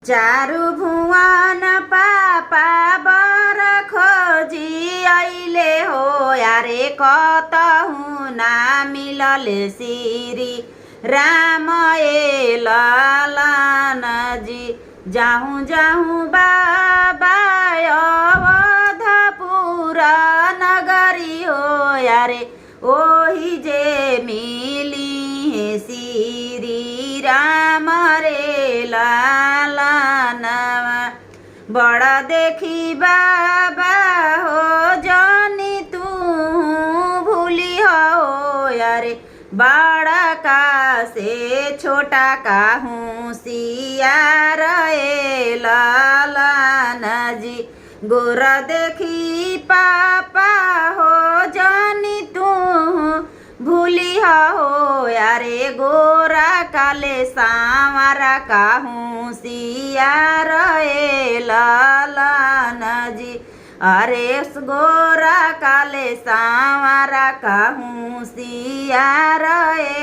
चारु भुवन पापा बर खोजी अइले हो यारे कतहु ना मिलल श्री राम ए ललन जी। जाहु जाहु बाबा अवधपुर नगरी हो यारे ओही जे मिली है श्री राम रे लालन। बड़ देखी बाबा हो जानी तू भूली हो यारे बड़ा का से छोटा का हूँ सियार ए लालन जी। गोर देखी पापा हो जानी तू भूली हो यारे गोरा काले सांवरा का हूँ सियार ए लालन जी। अरे गोरा काले सांवरा का हूँ सियार ए